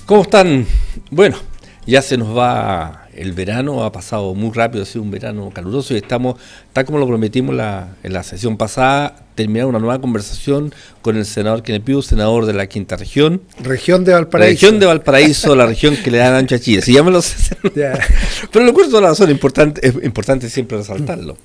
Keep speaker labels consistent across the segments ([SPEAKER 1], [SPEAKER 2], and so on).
[SPEAKER 1] ¿Cómo están? Bueno, ya se nos va el verano, ha pasado muy rápido, ha sido un verano caluroso y estamos, tal como lo prometimos en la sesión pasada, terminar una nueva conversación con el senador Kenneth Pugh, senador de la Quinta Región.
[SPEAKER 2] Región de Valparaíso.
[SPEAKER 1] Región de Valparaíso, la región que le dan ancho a Chile. Si ya me lo sé. Pero lo cuento de la razón, es importante siempre resaltarlo.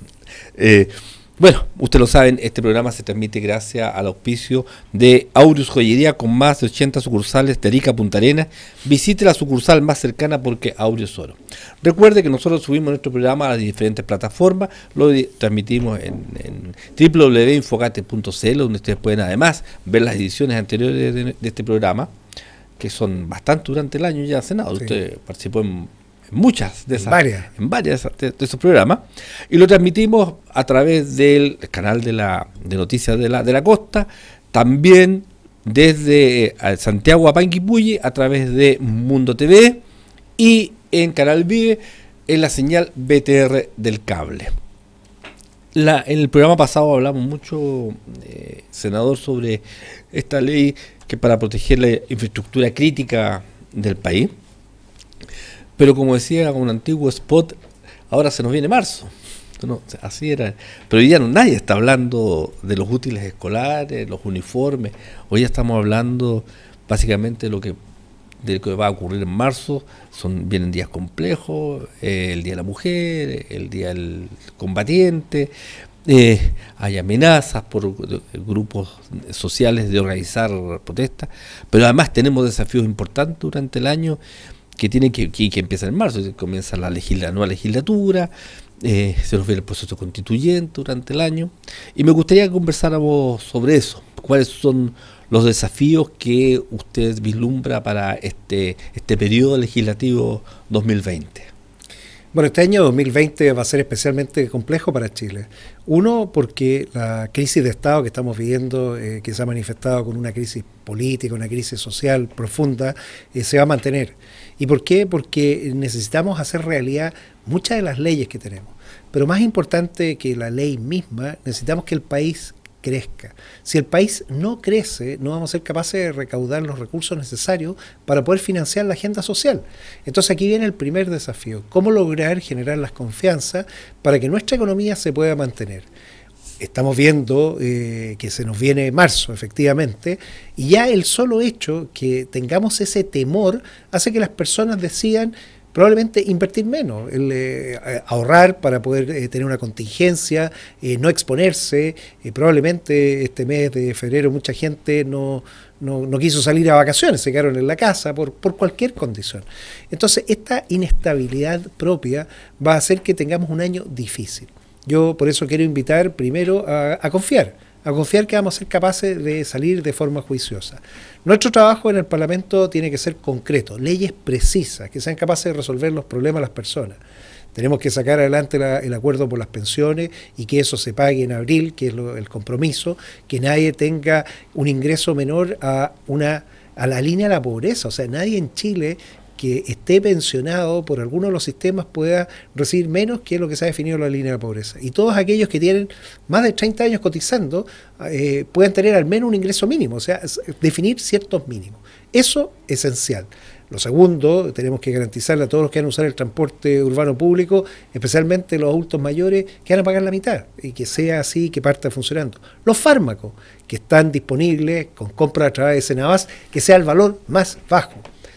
[SPEAKER 1] Bueno, ustedes lo saben, este programa se transmite gracias al auspicio de Aureus Joyería con más de 80 sucursales de Arica a Punta Arenas. Visite la sucursal más cercana porque Aureus Oro. Recuerde que nosotros subimos nuestro programa a las diferentes plataformas, lo transmitimos en www.infogate.cl, donde ustedes pueden además ver las ediciones anteriores de este programa, que son bastante durante el año ya, Senado. Sí. Usted participó en muchas de esas, en varias de esos programas, y lo transmitimos a través del canal de noticias de la costa, también desde Santiago a Panguipulli a través de Mundo TV y en Canal Vive en la señal BTR del cable. En el programa pasado hablamos mucho, senador, sobre esta ley que para proteger la infraestructura crítica del país. Pero como decía un antiguo spot, ahora se nos viene marzo. No, así era. Pero hoy día nadie está hablando de los útiles escolares, los uniformes. Hoy ya estamos hablando básicamente de lo que va a ocurrir en marzo. Vienen días complejos, el Día de la Mujer, el Día del Combatiente. Hay amenazas por grupos sociales de organizar protestas. Pero además tenemos desafíos importantes durante el año que empieza en marzo. Comienza la nueva legislatura, se nos viene el proceso constituyente durante el año, y me gustaría que conversáramos sobre eso. ¿Cuáles son los desafíos que usted vislumbra para este periodo legislativo 2020?
[SPEAKER 2] Bueno, este año 2020 va a ser especialmente complejo para Chile. Uno, porque la crisis de Estado que estamos viviendo, que se ha manifestado con una crisis política, una crisis social profunda, se va a mantener. ¿Y por qué? Porque necesitamos hacer realidad muchas de las leyes que tenemos. Pero más importante que la ley misma, necesitamos que el país crezca. Si el país no crece, no vamos a ser capaces de recaudar los recursos necesarios para poder financiar la agenda social. Entonces aquí viene el primer desafío: cómo lograr generar las confianzas para que nuestra economía se pueda mantener. Estamos viendo que se nos viene marzo, efectivamente, y ya el solo hecho que tengamos ese temor hace que las personas decidan probablemente invertir menos, ahorrar para poder tener una contingencia, no exponerse. Probablemente este mes de febrero mucha gente no quiso salir a vacaciones, se quedaron en la casa por cualquier condición. Entonces esta inestabilidad propia va a hacer que tengamos un año difícil. Yo por eso quiero invitar primero a confiar que vamos a ser capaces de salir de forma juiciosa. Nuestro trabajo en el Parlamento tiene que ser concreto, leyes precisas, que sean capaces de resolver los problemas de las personas. Tenemos que sacar adelante el acuerdo por las pensiones y que eso se pague en abril, que es el compromiso, que nadie tenga un ingreso menor a la línea de la pobreza. O sea, nadie en Chile que esté pensionado por alguno de los sistemas pueda recibir menos que lo que se ha definido en la línea de la pobreza. Y todos aquellos que tienen más de 30 años cotizando puedan tener al menos un ingreso mínimo, o sea, definir ciertos mínimos. Eso es esencial. Lo segundo, tenemos que garantizarle a todos los que van a usar el transporte urbano público, especialmente los adultos mayores, que van a pagar la mitad, y que sea así, que parta funcionando. Los fármacos que están disponibles con compra a través de Senabas, que sea el valor más bajo.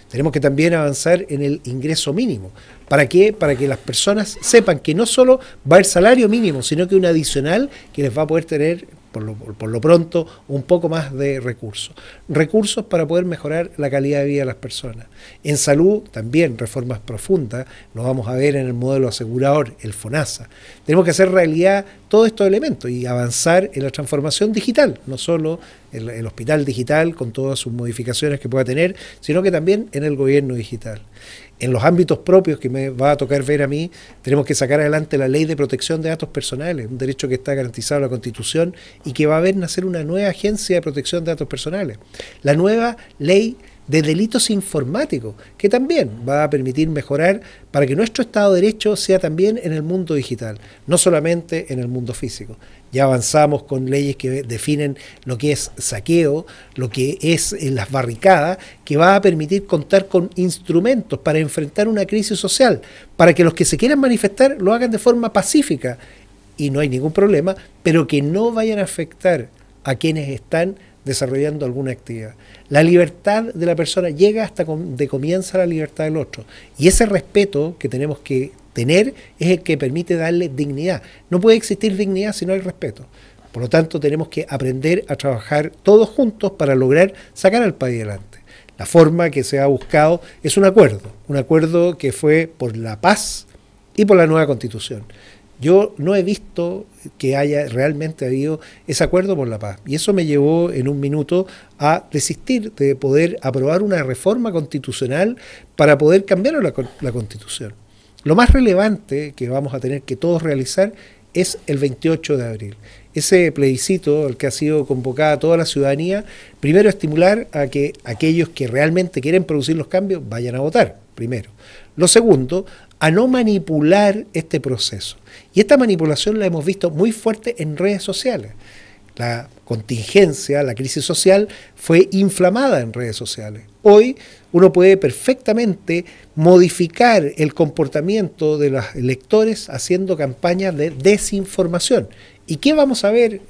[SPEAKER 2] Tenemos que también avanzar en el ingreso mínimo. ¿Para qué? Para que las personas sepan que no solo va el salario mínimo, sino que un adicional que les va a poder tener, por lo pronto, un poco más de recursos. Recursos para poder mejorar la calidad de vida de las personas. En salud, también reformas profundas. Lo vamos a ver en el modelo asegurador, el FONASA. Tenemos que hacer realidad todos estos elementos y avanzar en la transformación digital, no solo el hospital digital con todas sus modificaciones que pueda tener, sino que también en el gobierno digital. En los ámbitos propios que me va a tocar ver a mí, tenemos que sacar adelante la ley de protección de datos personales, un derecho que está garantizado en la Constitución y que va a ver nacer una nueva agencia de protección de datos personales. La nueva ley de delitos informáticos, que también va a permitir mejorar para que nuestro Estado de Derecho sea también en el mundo digital, no solamente en el mundo físico. Ya avanzamos con leyes que definen lo que es saqueo, lo que es las barricadas, que va a permitir contar con instrumentos para enfrentar una crisis social, para que los que se quieran manifestar lo hagan de forma pacífica, y no hay ningún problema, pero que no vayan a afectar a quienes están desarrollando alguna actividad. La libertad de la persona llega hasta donde comienza la libertad del otro, y ese respeto que tenemos que tener es el que permite darle dignidad. No puede existir dignidad si no hay respeto. Por lo tanto, tenemos que aprender a trabajar todos juntos para lograr sacar al país adelante. La forma que se ha buscado es un acuerdo que fue por la paz y por la nueva Constitución. Yo no he visto que haya realmente habido ese acuerdo por la paz, y eso me llevó en un minuto a desistir de poder aprobar una reforma constitucional para poder cambiar la Constitución. Lo más relevante que vamos a tener que todos realizar es el 28 de abril. Ese plebiscito al que ha sido convocada toda la ciudadanía, primero estimular a que aquellos que realmente quieren producir los cambios vayan a votar, primero. Lo segundo, a no manipular este proceso. Y esta manipulación la hemos visto muy fuerte en redes sociales. La contingencia, la crisis social fue inflamada en redes sociales. Hoy uno puede perfectamente modificar el comportamiento de los electores haciendo campañas de desinformación. ¿Y qué vamos a ver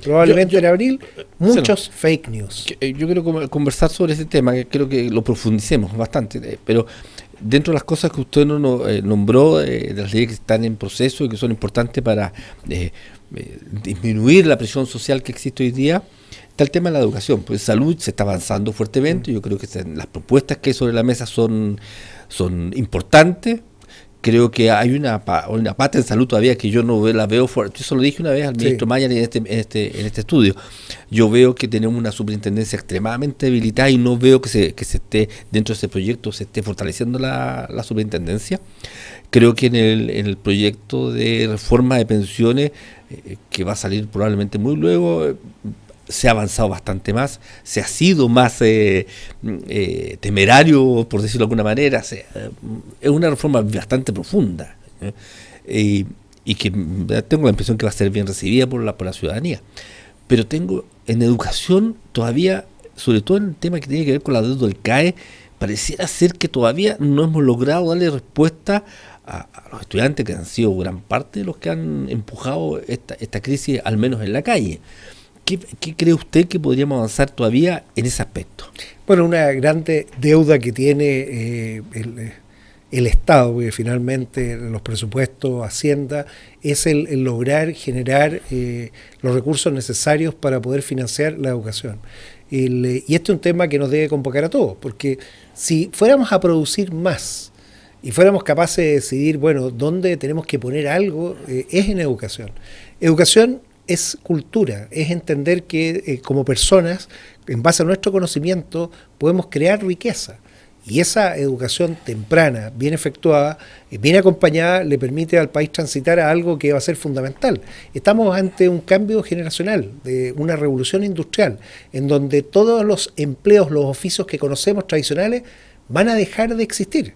[SPEAKER 2] probablemente en abril? Muchos fake news.
[SPEAKER 1] Yo quiero conversar sobre ese tema, que creo que lo profundicemos bastante, pero dentro de las cosas que usted nombró, de las leyes que están en proceso y que son importantes para disminuir la presión social que existe hoy día, está el tema de la educación. Pues salud se está avanzando fuertemente. Yo creo que las propuestas que hay sobre la mesa son importantes. Creo que hay una pata en salud todavía que yo no la veo fuerte. Yo se lo dije una vez al ministro Mayer en este estudio. Yo veo que tenemos una superintendencia extremadamente debilitada y no veo que se esté dentro de ese proyecto, se esté fortaleciendo la superintendencia. Creo que en el proyecto de reforma de pensiones, que va a salir probablemente muy luego, se ha avanzado bastante más, se ha sido más temerario, por decirlo de alguna manera. Es una reforma bastante profunda, y que tengo la impresión que va a ser bien recibida por la ciudadanía. Pero tengo en educación todavía, sobre todo en el tema que tiene que ver con la deuda del CAE, pareciera ser que todavía no hemos logrado darle respuesta a los estudiantes, que han sido gran parte de los que han empujado esta crisis, al menos en la calle. ¿Qué cree usted que podríamos avanzar todavía en ese aspecto?
[SPEAKER 2] Bueno, una grande deuda que tiene el Estado, porque finalmente los presupuestos, Hacienda, es el lograr generar los recursos necesarios para poder financiar la educación. Y este es un tema que nos debe convocar a todos, porque si fuéramos a producir más y fuéramos capaces de decidir, bueno, dónde tenemos que poner algo, es en educación. Educación es cultura, es entender que como personas, en base a nuestro conocimiento, podemos crear riqueza. Y esa educación temprana, bien efectuada, bien acompañada, le permite al país transitar a algo que va a ser fundamental. Estamos ante un cambio generacional, de una revolución industrial, en donde todos los empleos, los oficios que conocemos tradicionales, van a dejar de existir.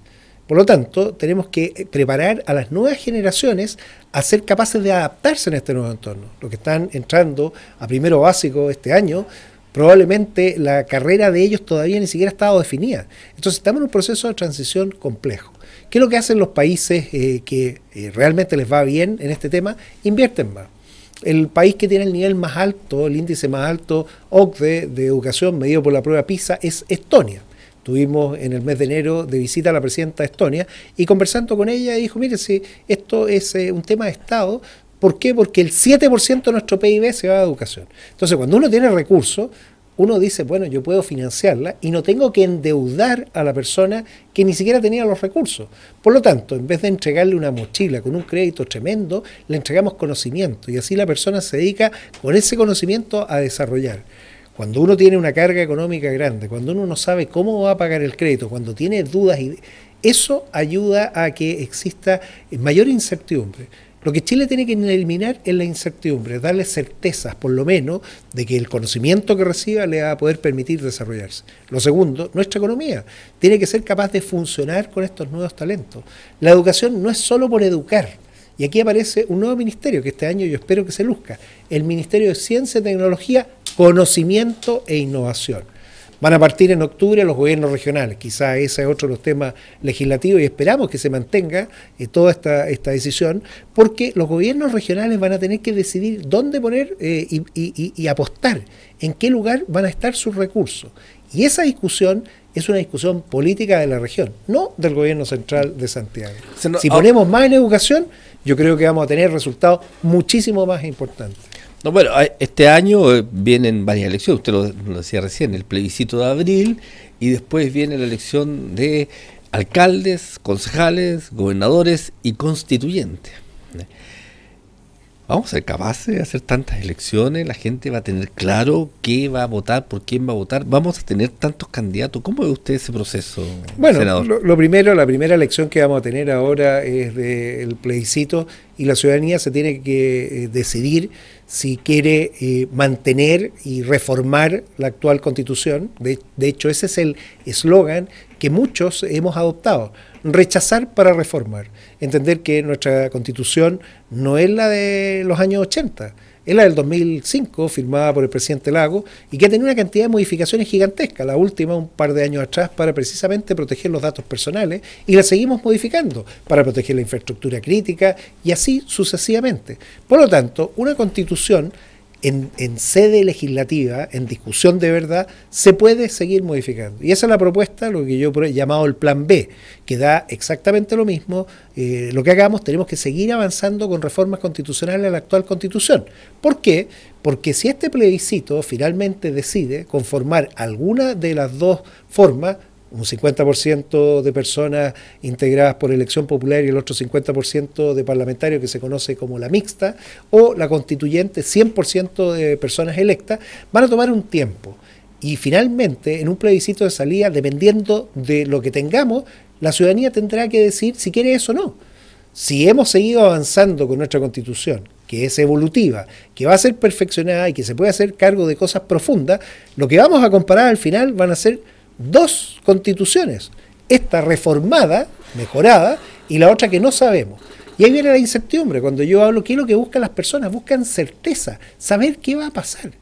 [SPEAKER 2] Por lo tanto, tenemos que preparar a las nuevas generaciones a ser capaces de adaptarse en este nuevo entorno. Los que están entrando a primero básico este año, probablemente la carrera de ellos todavía ni siquiera ha estado definida. Entonces estamos en un proceso de transición complejo. ¿Qué es lo que hacen los países que realmente les va bien en este tema? Invierten más. El país que tiene el nivel más alto, el índice más alto OCDE de educación medido por la prueba PISA es Estonia. Tuvimos en el mes de enero de visita a la presidenta de Estonia y conversando con ella dijo, mire, si esto es un tema de Estado, ¿por qué? Porque el 7% de nuestro PIB se va a educación. Entonces, cuando uno tiene recursos, uno dice, bueno, yo puedo financiarla y no tengo que endeudar a la persona que ni siquiera tenía los recursos. Por lo tanto, en vez de entregarle una mochila con un crédito tremendo, le entregamos conocimiento y así la persona se dedica con ese conocimiento a desarrollar. Cuando uno tiene una carga económica grande, cuando uno no sabe cómo va a pagar el crédito, cuando tiene dudas, eso ayuda a que exista mayor incertidumbre. Lo que Chile tiene que eliminar es la incertidumbre, darle certezas, por lo menos, de que el conocimiento que reciba le va a poder permitir desarrollarse. Lo segundo, nuestra economía tiene que ser capaz de funcionar con estos nuevos talentos. La educación no es solo por educar. Y aquí aparece un nuevo ministerio que este año yo espero que se luzca, el Ministerio de Ciencia, Tecnología, Conocimiento e Innovación. Van a partir en octubre los gobiernos regionales, quizá ese es otro de los temas legislativos y esperamos que se mantenga toda esta decisión, porque los gobiernos regionales van a tener que decidir dónde poner y apostar, en qué lugar van a estar sus recursos. Y esa discusión es una discusión política de la región, no del gobierno central de Santiago. Si ponemos más en educación, yo creo que vamos a tener resultados muchísimo más importantes.
[SPEAKER 1] No, bueno, este año vienen varias elecciones, usted lo decía recién, el plebiscito de abril, y después viene la elección de alcaldes, concejales, gobernadores y constituyentes. Vamos a ser capaces de hacer tantas elecciones, la gente va a tener claro qué va a votar, por quién va a votar, vamos a tener tantos candidatos. ¿Cómo ve usted ese proceso, senador?
[SPEAKER 2] Bueno, lo primero, la primera elección que vamos a tener ahora es del plebiscito y la ciudadanía se tiene que decidir si quiere mantener y reformar la actual Constitución. De hecho, ese es el eslogan que muchos hemos adoptado: rechazar para reformar. Entender que nuestra Constitución no es la de los años 80, es la del 2005, firmada por el presidente Lagos, y que ha tenido una cantidad de modificaciones gigantescas, la última un par de años atrás, para precisamente proteger los datos personales, y la seguimos modificando para proteger la infraestructura crítica, y así sucesivamente. Por lo tanto, una Constitución en sede legislativa, en discusión de verdad, se puede seguir modificando. Y esa es la propuesta, lo que yo he llamado el plan B, que da exactamente lo mismo. Lo que hagamos, tenemos que seguir avanzando con reformas constitucionales a la actual Constitución. ¿Por qué? Porque si este plebiscito finalmente decide conformar alguna de las dos formas, un 50% de personas integradas por elección popular y el otro 50% de parlamentarios, que se conoce como la mixta, o la constituyente, 100% de personas electas, van a tomar un tiempo. Y finalmente, en un plebiscito de salida, dependiendo de lo que tengamos, la ciudadanía tendrá que decir si quiere eso o no. Si hemos seguido avanzando con nuestra Constitución, que es evolutiva, que va a ser perfeccionada y que se puede hacer cargo de cosas profundas, lo que vamos a comparar al final van a ser dos constituciones, esta reformada, mejorada, y la otra que no sabemos. Y ahí viene la incertidumbre. Cuando yo hablo, ¿qué es lo que buscan las personas? Buscan certeza, saber qué va a pasar.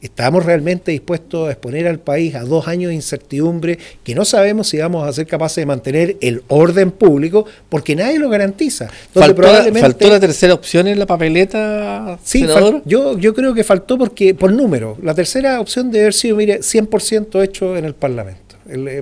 [SPEAKER 2] ¿Estamos realmente dispuestos a exponer al país a 2 años de incertidumbre que no sabemos si vamos a ser capaces de mantener el orden público? Porque nadie lo garantiza.
[SPEAKER 1] ¿Faltó la tercera opción en la papeleta,
[SPEAKER 2] sí, senador? Yo creo que faltó porque por número. La tercera opción debe haber sido, mire, 100% hecho en el Parlamento.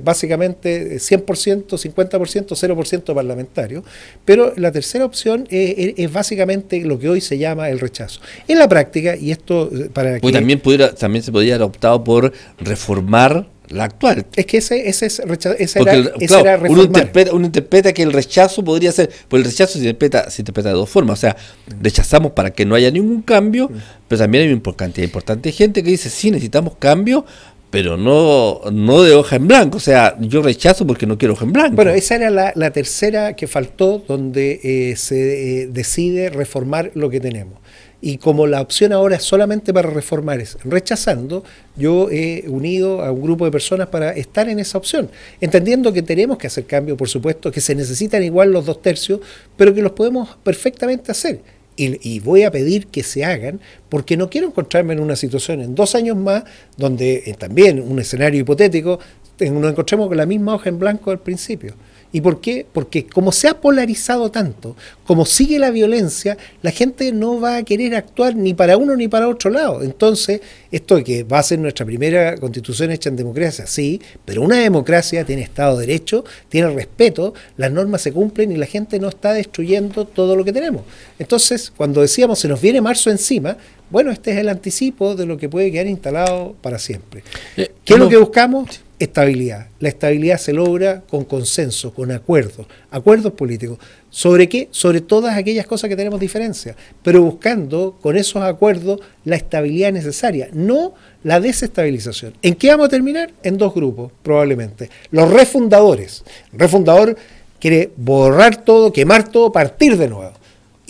[SPEAKER 2] Básicamente 100%, 50%, 0% parlamentario, pero la tercera opción es básicamente lo que hoy se llama el rechazo. En la práctica, y esto para que...
[SPEAKER 1] También se podría haber optado por reformar la actual.
[SPEAKER 2] Es que ese era reformar.
[SPEAKER 1] Uno interpreta que el rechazo podría ser, pues el rechazo se interpreta de dos formas, o sea, rechazamos para que no haya ningún cambio, pero también hay una cantidad importante de gente que dice, sí, necesitamos cambio, pero no de hoja en blanco, o sea, yo rechazo porque no quiero hoja en blanco.
[SPEAKER 2] Bueno, esa era la tercera que faltó, donde se decide reformar lo que tenemos. Y como la opción ahora solamente para reformar es rechazando, yo he unido a un grupo de personas para estar en esa opción, entendiendo que tenemos que hacer cambios, por supuesto, que se necesitan igual los 2/3, pero que los podemos perfectamente hacer. Y voy a pedir que se hagan, porque no quiero encontrarme en una situación en 2 años más, donde también un escenario hipotético, nos encontremos con la misma hoja en blanco al principio. ¿Y por qué? Porque como se ha polarizado tanto, como sigue la violencia, la gente no va a querer actuar ni para uno ni para otro lado. Entonces, esto de que va a ser nuestra primera constitución hecha en democracia, sí, pero una democracia tiene Estado de Derecho, tiene respeto, las normas se cumplen y la gente no está destruyendo todo lo que tenemos. Entonces, cuando decíamos se nos viene marzo encima, bueno, este es el anticipo de lo que puede quedar instalado para siempre. ¿Qué es lo que buscamos? Estabilidad. La estabilidad se logra con consenso, con acuerdos políticos. ¿Sobre qué? Sobre todas aquellas cosas que tenemos diferencias, pero buscando con esos acuerdos la estabilidad necesaria, no la desestabilización. ¿En qué vamos a terminar? En 2 grupos, probablemente. Los refundadores. El refundador quiere borrar todo, quemar todo, partir de nuevo.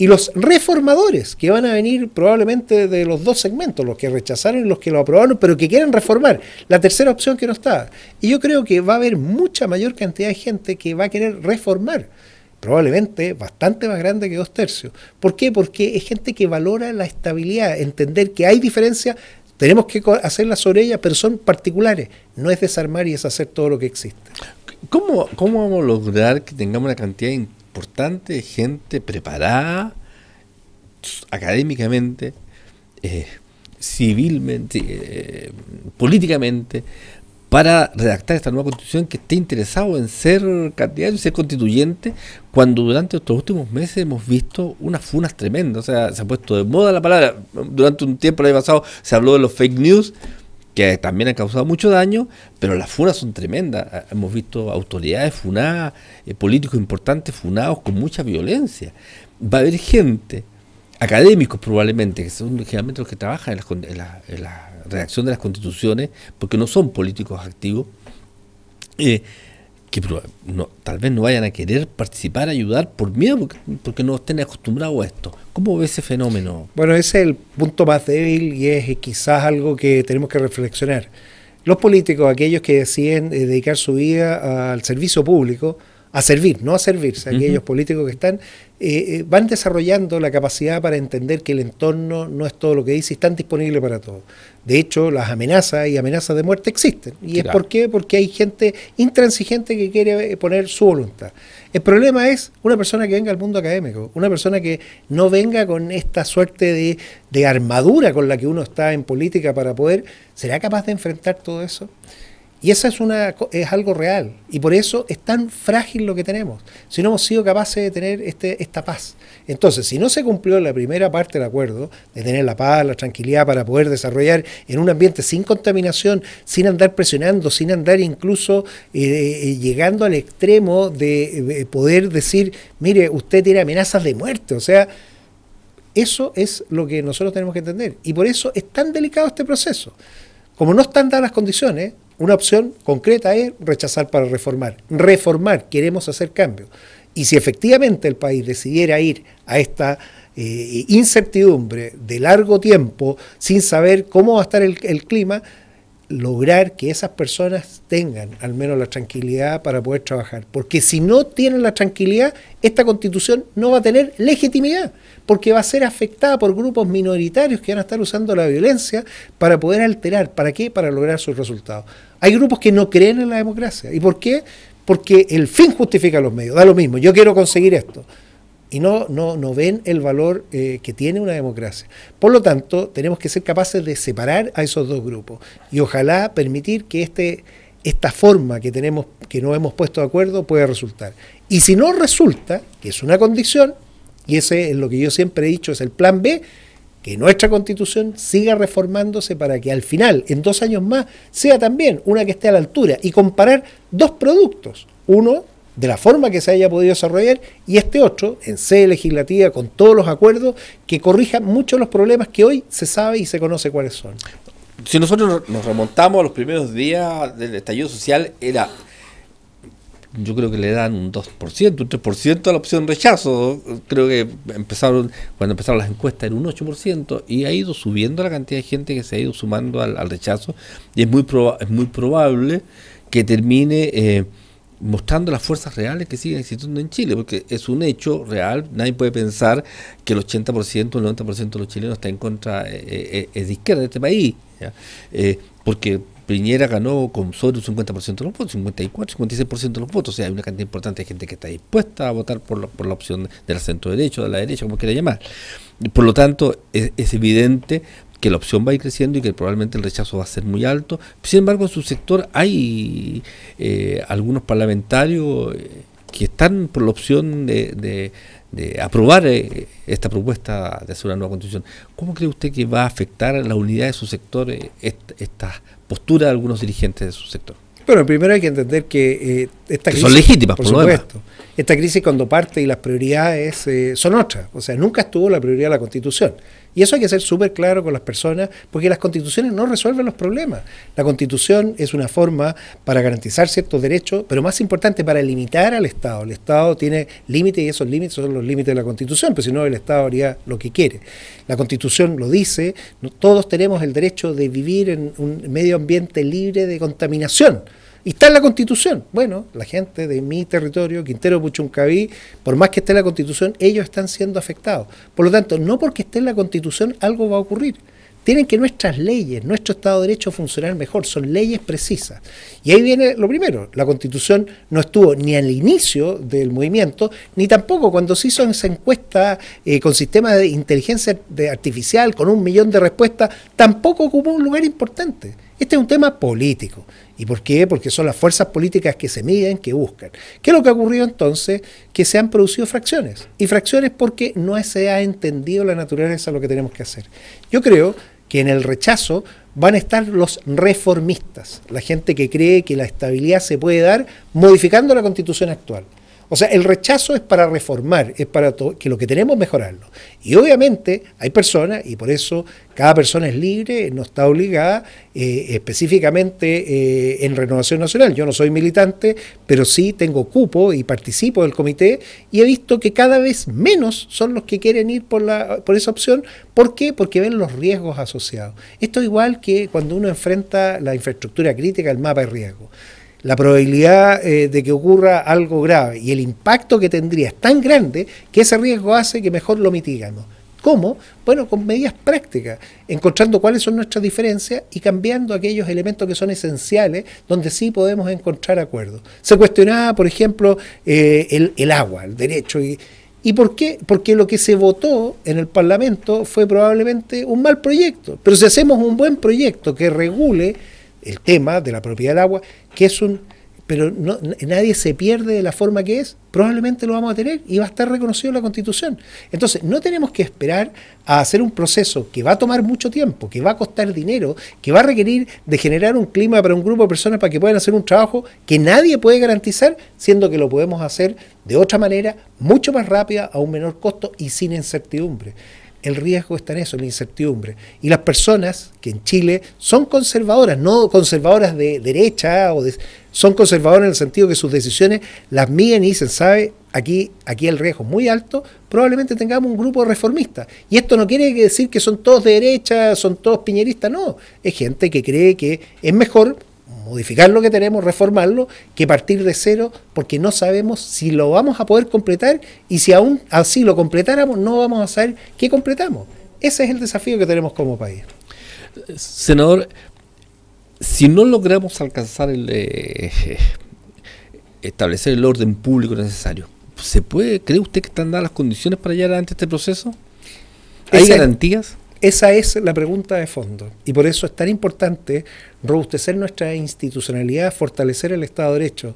[SPEAKER 2] y los reformadores, que van a venir probablemente de los dos segmentos, los que rechazaron y los que lo aprobaron, pero que quieren reformar, la tercera opción que no está. Y yo creo que va a haber mucha mayor cantidad de gente que va a querer reformar, probablemente bastante más grande que 2/3. ¿Por qué? Porque es gente que valora la estabilidad, entender que hay diferencias, tenemos que hacerlas sobre ellas, pero son particulares, no es desarmar y deshacer todo lo que existe.
[SPEAKER 1] ¿Cómo vamos a lograr que tengamos una cantidad importante de gente preparada académicamente, civilmente, políticamente, para redactar esta nueva constitución, que esté interesado en ser candidato y ser constituyente, cuando durante estos últimos meses hemos visto unas funas tremendas? O sea, se ha puesto de moda la palabra. Durante un tiempo, el año pasado, se habló de los fake news, que también han causado mucho daño, pero las funas son tremendas. Hemos visto autoridades funadas, políticos importantes funados con mucha violencia. Va a haber gente, académicos probablemente, que son generalmente los que trabajan en la redacción de las constituciones, porque no son políticos activos, que tal vez no vayan a querer participar, ayudar por miedo, porque no estén acostumbrados a esto. ¿Cómo ve ese fenómeno?
[SPEAKER 2] Bueno, ese es el punto más débil y es quizás algo que tenemos que reflexionar. Los políticos, aquellos que deciden dedicar su vida al servicio público, a servir, no a servirse, aquellos políticos que están, van desarrollando la capacidad para entender que el entorno no es todo lo que dice y están disponibles para todo. De hecho, las amenazas y amenazas de muerte existen. ¿Y es por qué? Porque hay gente intransigente que quiere poner su voluntad. El problema es una persona que venga al mundo académico, una persona que no venga con esta suerte de armadura con la que uno está en política para poder, ¿será capaz de enfrentar todo eso? Y esa es algo real, y por eso es tan frágil lo que tenemos, si no hemos sido capaces de tener esta paz. Entonces, si no se cumplió la primera parte del acuerdo, de tener la paz, la tranquilidad para poder desarrollar en un ambiente sin contaminación, sin andar presionando, sin andar incluso llegando al extremo de poder decir, mire, usted tiene amenazas de muerte, o sea, eso es lo que nosotros tenemos que entender. Y por eso es tan delicado este proceso. Como no están dadas las condiciones, una opción concreta es rechazar para reformar. Reformar, queremos hacer cambios. Y si efectivamente el país decidiera ir a esta incertidumbre de largo tiempo, sin saber cómo va a estar el clima, lograr que esas personas tengan al menos la tranquilidad para poder trabajar. Porque si no tienen la tranquilidad, esta constitución no va a tener legitimidad, porque va a ser afectada por grupos minoritarios que van a estar usando la violencia para poder alterar. ¿Para qué? Para lograr sus resultados. Hay grupos que no creen en la democracia. ¿Y por qué? Porque el fin justifica los medios. Da lo mismo, yo quiero conseguir esto. Y no ven el valor que tiene una democracia. Por lo tanto, tenemos que ser capaces de separar a esos dos grupos y ojalá permitir que esta forma que tenemos, que nos hemos puesto de acuerdo, pueda resultar. Y si no resulta, que es una condición, y ese es lo que yo siempre he dicho, es el plan B, que nuestra constitución siga reformándose para que al final, en 2 años más, sea también una que esté a la altura y comparar dos productos. Uno, de la forma que se haya podido desarrollar, y este otro, en sede legislativa, con todos los acuerdos, que corrijan muchos los problemas que hoy se sabe y se conoce cuáles son.
[SPEAKER 1] Si nosotros nos remontamos a los primeros días del estallido social, yo creo que le dan un 2%, un 3% a la opción rechazo. Creo que cuando empezaron las encuestas era un 8%, y ha ido subiendo la cantidad de gente que se ha ido sumando al rechazo, y es muy probable que termine mostrando las fuerzas reales que siguen existiendo en Chile, porque es un hecho real. Nadie puede pensar que el 80%, el 90% de los chilenos está en contra, es de izquierda de este país, ¿ya? Porque Piñera ganó con sobre un 50% de los votos, 54, 56% de los votos. O sea, hay una cantidad importante de gente que está dispuesta a votar por la opción del centro derecho, de la derecha, como quiera llamar. Por lo tanto, es evidente que la opción va a ir creciendo y que probablemente el rechazo va a ser muy alto. Sin embargo, en su sector hay algunos parlamentarios que están por la opción de aprobar esta propuesta de hacer una nueva constitución. ¿Cómo cree usted que va a afectar la unidad de su sector esta postura de algunos dirigentes de su sector?
[SPEAKER 2] Bueno, primero hay que entender que esta crisis,
[SPEAKER 1] son legítimas,
[SPEAKER 2] por supuesto, esta crisis cuando parte y las prioridades son otras. O sea, nunca estuvo la prioridad de la Constitución. Y eso hay que ser súper claro con las personas, porque las constituciones no resuelven los problemas. La constitución es una forma para garantizar ciertos derechos, pero más importante, para limitar al Estado. El Estado tiene límites y esos límites son los límites de la constitución, pero si no el Estado haría lo que quiere. La constitución lo dice, todos tenemos el derecho de vivir en un medio ambiente libre de contaminación. Y está en la Constitución. Bueno, la gente de mi territorio, Quintero Puchuncaví, por más que esté en la Constitución, ellos están siendo afectados. Por lo tanto, no porque esté en la Constitución algo va a ocurrir. Tienen que nuestras leyes, nuestro Estado de Derecho funcionar mejor, son leyes precisas. Y ahí viene lo primero, la Constitución no estuvo ni al inicio del movimiento, ni tampoco cuando se hizo esa encuesta con sistemas de inteligencia artificial, con 1 millón de respuestas, tampoco ocupó un lugar importante. Este es un tema político. ¿Y por qué? Porque son las fuerzas políticas que se miden, que buscan. ¿Qué es lo que ha ocurrido entonces? Que se han producido fracciones. Y fracciones porque no se ha entendido la naturaleza de lo que tenemos que hacer. Yo creo que en el rechazo van a estar los reformistas, la gente que cree que la estabilidad se puede dar modificando la Constitución actual. O sea, el rechazo es para reformar, es para que lo que tenemos mejorarlo. Y obviamente hay personas, y por eso cada persona es libre, no está obligada, específicamente en Renovación Nacional. Yo no soy militante, pero sí tengo cupo y participo del comité, y he visto que cada vez menos son los que quieren ir por esa opción. ¿Por qué? Porque ven los riesgos asociados. Esto es igual que cuando uno enfrenta la infraestructura crítica, el mapa de riesgo. La probabilidad de que ocurra algo grave y el impacto que tendría es tan grande que ese riesgo hace que mejor lo mitigamos. ¿Cómo? Bueno, con medidas prácticas, encontrando cuáles son nuestras diferencias y cambiando aquellos elementos que son esenciales donde sí podemos encontrar acuerdos. Se cuestionaba, por ejemplo, el agua, el derecho. ¿Y por qué? Porque lo que se votó en el Parlamento fue probablemente un mal proyecto. Pero si hacemos un buen proyecto que regule el tema de la propiedad del agua, que es pero nadie se pierde de la forma que es, probablemente lo vamos a tener y va a estar reconocido en la Constitución. Entonces, no tenemos que esperar a hacer un proceso que va a tomar mucho tiempo, que va a costar dinero, que va a requerir de generar un clima para un grupo de personas para que puedan hacer un trabajo que nadie puede garantizar, siendo que lo podemos hacer de otra manera, mucho más rápida, a un menor costo y sin incertidumbre. El riesgo está en eso, en la incertidumbre. Y las personas que en Chile son conservadoras, no conservadoras de derecha, son conservadoras en el sentido que sus decisiones las miden y dicen, ¿sabe? Aquí el riesgo es muy alto, probablemente tengamos un grupo reformista. Y esto no quiere decir que son todos de derecha, son todos piñeristas, no. Es gente que cree que es mejor modificar lo que tenemos, reformarlo, que partir de cero, porque no sabemos si lo vamos a poder completar, y si aún así lo completáramos, no vamos a saber qué completamos. Ese es el desafío que tenemos como país.
[SPEAKER 1] Senador, si no logramos alcanzar establecer el orden público necesario, ¿se puede? ¿Cree usted que están dadas las condiciones para llevar adelante este proceso? ¿Hay garantías?
[SPEAKER 2] Esa es la pregunta de fondo, y por eso es tan importante robustecer nuestra institucionalidad, fortalecer el Estado de Derecho,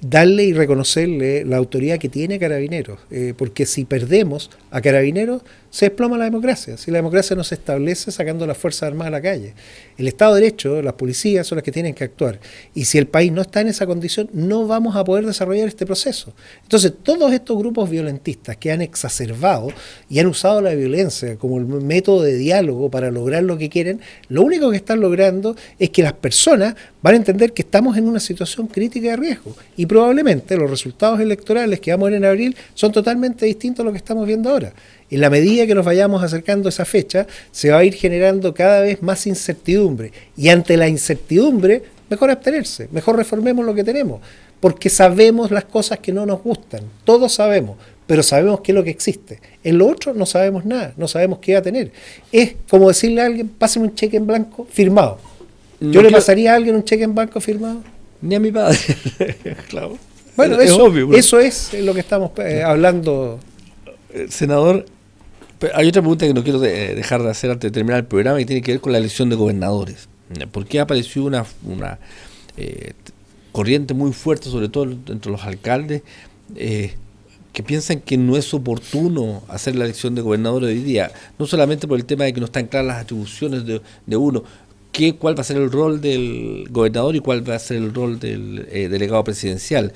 [SPEAKER 2] darle y reconocerle la autoridad que tiene Carabineros, porque si perdemos a Carabineros, se desploma la democracia. Si la democracia no se establece sacando las Fuerzas Armadas a la calle. El Estado de Derecho, las policías son las que tienen que actuar. Y si el país no está en esa condición, no vamos a poder desarrollar este proceso. Entonces, todos estos grupos violentistas que han exacerbado y han usado la violencia como el método de diálogo para lograr lo que quieren, lo único que están logrando es que las personas van a entender que estamos en una situación crítica de riesgo. Y probablemente los resultados electorales que vamos a ver en abril son totalmente distintos a lo que estamos viendo ahora. En la medida que nos vayamos acercando a esa fecha, se va a ir generando cada vez más incertidumbre. Y ante la incertidumbre, mejor abstenerse, mejor reformemos lo que tenemos. Porque sabemos las cosas que no nos gustan, todos sabemos, pero sabemos qué es lo que existe. En lo otro no sabemos nada, no sabemos qué va a tener. Es como decirle a alguien, pásame un cheque en blanco firmado. ¿Yo le pasaría a alguien un cheque en blanco firmado?
[SPEAKER 1] Ni a mi padre. Claro.
[SPEAKER 2] Bueno, es obvio, ¿no? Eso es lo que estamos hablando.
[SPEAKER 1] Senador, hay otra pregunta que no quiero dejar de hacer antes de terminar el programa, y tiene que ver con la elección de gobernadores. ¿Por qué apareció una corriente muy fuerte, sobre todo entre los alcaldes, que piensan que no es oportuno hacer la elección de gobernadores hoy día? No solamente por el tema de que no están claras las atribuciones de uno, cuál va a ser el rol del gobernador y cuál va a ser el rol del delegado presidencial,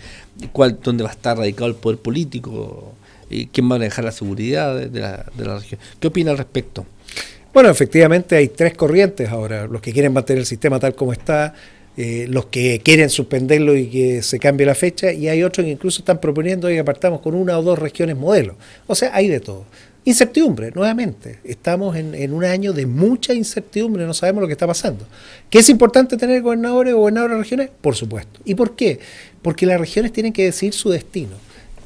[SPEAKER 1] dónde va a estar radicado el poder político, y quién va a manejar la seguridad de la región. ¿Qué opina al respecto?
[SPEAKER 2] Bueno, efectivamente hay tres corrientes ahora, los que quieren mantener el sistema tal como está, los que quieren suspenderlo y que se cambie la fecha, y hay otros que incluso están proponiendo que partamos con una o dos regiones modelo. O sea, hay de todo. Incertidumbre, nuevamente. Estamos en un año de mucha incertidumbre, no sabemos lo que está pasando. ¿Que es importante tener gobernadores o gobernadoras regiones? Por supuesto. ¿Y por qué? Porque las regiones tienen que decidir su destino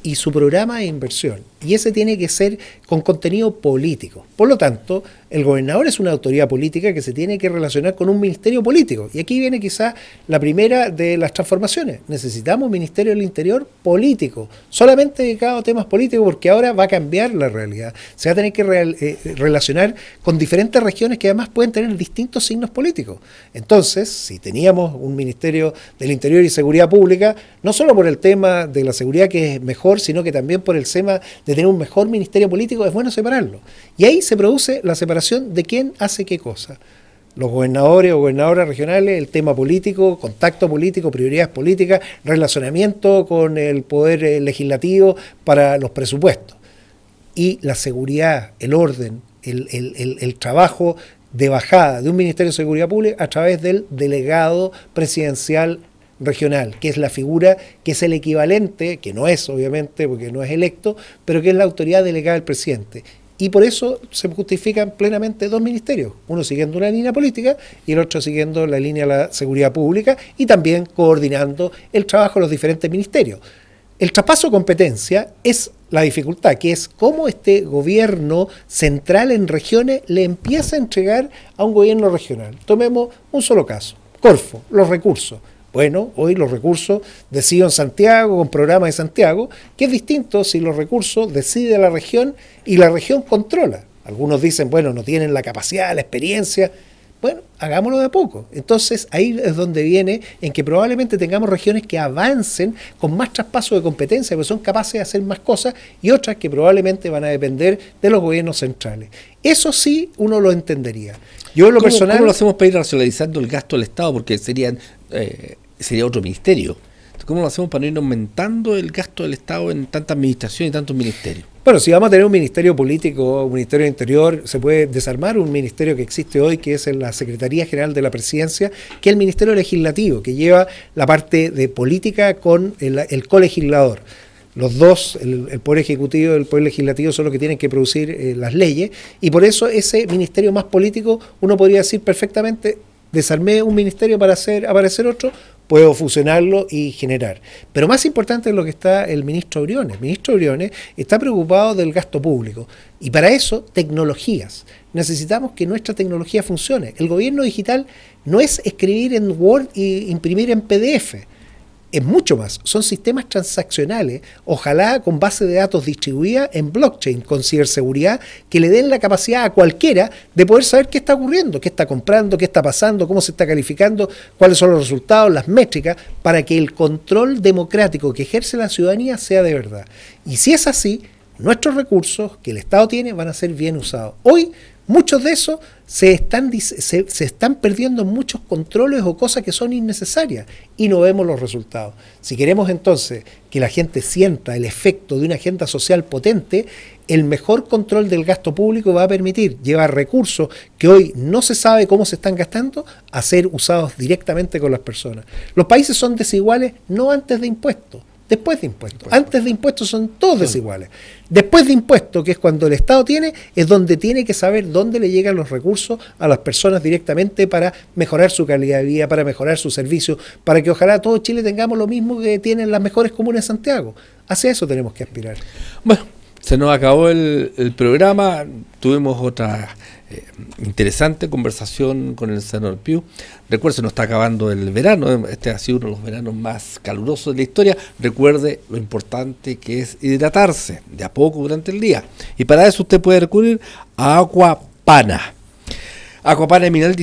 [SPEAKER 2] y su programa de inversión, y ese tiene que ser con contenido político. Por lo tanto, el gobernador es una autoridad política que se tiene que relacionar con un ministerio político, y aquí viene quizás la primera de las transformaciones. Necesitamos un ministerio del interior político, solamente dedicado a temas políticos, porque ahora va a cambiar la realidad. Se va a tener que relacionar con diferentes regiones que además pueden tener distintos signos políticos. Entonces, si teníamos un ministerio del interior y seguridad pública, no solo por el tema de la seguridad, que es mejor, sino que también por el tema de tener un mejor ministerio político, es bueno separarlo. Y ahí se produce la separación de quién hace qué cosa. Los gobernadores o gobernadoras regionales, el tema político, contacto político, prioridades políticas, relacionamiento con el poder legislativo para los presupuestos. Y la seguridad, el orden, el trabajo de bajada de un Ministerio de Seguridad Pública a través del delegado presidencial regional, que es la figura, que es el equivalente, que no es obviamente porque no es electo, pero que es la autoridad delegada del presidente. Y por eso se justifican plenamente dos ministerios, uno siguiendo una línea política y el otro siguiendo la línea de la seguridad pública, y también coordinando el trabajo de los diferentes ministerios. El traspaso de competencia es la dificultad, que es cómo este gobierno central en regiones le empieza a entregar a un gobierno regional. Tomemos un solo caso, Corfo, los recursos. Bueno, hoy los recursos deciden Santiago, con programa de Santiago, que es distinto si los recursos decide la región y la región controla. Algunos dicen, bueno, no tienen la capacidad, la experiencia. Bueno, hagámoslo de a poco. Entonces ahí es donde viene en que probablemente tengamos regiones que avancen con más traspaso de competencia, porque son capaces de hacer más cosas, y otras que probablemente van a depender de los gobiernos centrales. Eso sí uno lo entendería. Yo en lo personal...
[SPEAKER 1] ¿Cómo lo hacemos para ir racionalizando el gasto del Estado? Porque sería otro ministerio. ¿Cómo lo hacemos para no ir aumentando el gasto del Estado en tanta administración y tantos ministerios?
[SPEAKER 2] Bueno, si vamos a tener un ministerio político, un ministerio de interior, se puede desarmar un ministerio que existe hoy, que es la Secretaría General de la Presidencia, que es el Ministerio Legislativo, que lleva la parte de política con el colegislador. Los dos, el Poder Ejecutivo y el Poder Legislativo, son los que tienen que producir las leyes, y por eso ese ministerio más político, uno podría decir perfectamente, desarmé un ministerio para hacer aparecer otro, puedo fusionarlo y generar. Pero más importante es lo que está el ministro Briones. El ministro Briones está preocupado del gasto público, y para eso tecnologías. Necesitamos que nuestra tecnología funcione. El gobierno digital no es escribir en Word e imprimir en PDF. Es mucho más, son sistemas transaccionales, ojalá con base de datos distribuida en blockchain, con ciberseguridad, que le den la capacidad a cualquiera de poder saber qué está ocurriendo, qué está comprando, qué está pasando, cómo se está calificando, cuáles son los resultados, las métricas, para que el control democrático que ejerce la ciudadanía sea de verdad. Y si es así, nuestros recursos que el Estado tiene van a ser bien usados. Hoy, muchos de esos se están perdiendo en muchos controles o cosas que son innecesarias, y no vemos los resultados. Si queremos entonces que la gente sienta el efecto de una agenda social potente, el mejor control del gasto público va a permitir llevar recursos que hoy no se sabe cómo se están gastando a ser usados directamente con las personas. Los países son desiguales no antes de impuestos, después de impuestos. Antes de impuestos son todos desiguales. Después de impuestos, que es cuando el Estado tiene, es donde tiene que saber dónde le llegan los recursos a las personas directamente para mejorar su calidad de vida, para mejorar su servicio, para que ojalá todo Chile tengamos lo mismo que tienen las mejores comunas de Santiago. Hacia eso tenemos que aspirar.
[SPEAKER 1] Bueno, se nos acabó el programa. Tuvimos otra interesante conversación con el senador Piu. Recuerde, se nos está acabando el verano. Este ha sido uno de los veranos más calurosos de la historia. Recuerde lo importante que es hidratarse de a poco durante el día. Y para eso usted puede recurrir a Aquapana. Aquapana es mineral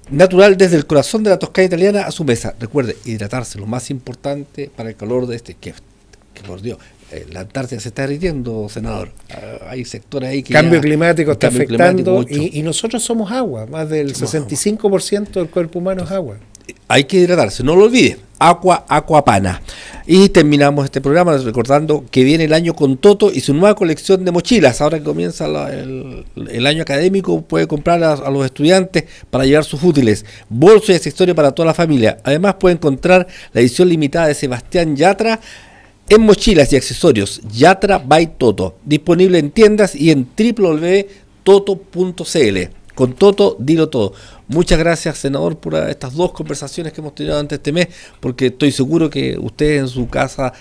[SPEAKER 1] natural desde el corazón de la Toscana italiana a su mesa. Recuerde, hidratarse, lo más importante para el calor de que por Dios, la Antártida se está derritiendo, senador. Hay sectores ahí que
[SPEAKER 2] cambio climático está afectando, y nosotros somos agua. Más del 65% del cuerpo humano es agua.
[SPEAKER 1] Hay que hidratarse, no lo olvide. Aquapana. Y terminamos este programa recordando que viene el año con Toto y su nueva colección de mochilas. Ahora que comienza el año académico, puede comprar a los estudiantes para llevar sus útiles, bolsos y accesorios para toda la familia. Además puede encontrar la edición limitada de Sebastián Yatra en mochilas y accesorios, Yatra by Toto, disponible en tiendas y en www.toto.cl. Con Toto, dilo todo. Muchas gracias, senador, por estas 2 conversaciones que hemos tenido durante este mes, porque estoy seguro que ustedes en su casa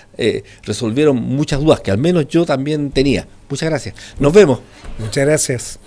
[SPEAKER 1] resolvieron muchas dudas, que al menos yo también tenía. Muchas gracias. Nos vemos.
[SPEAKER 2] Muchas gracias.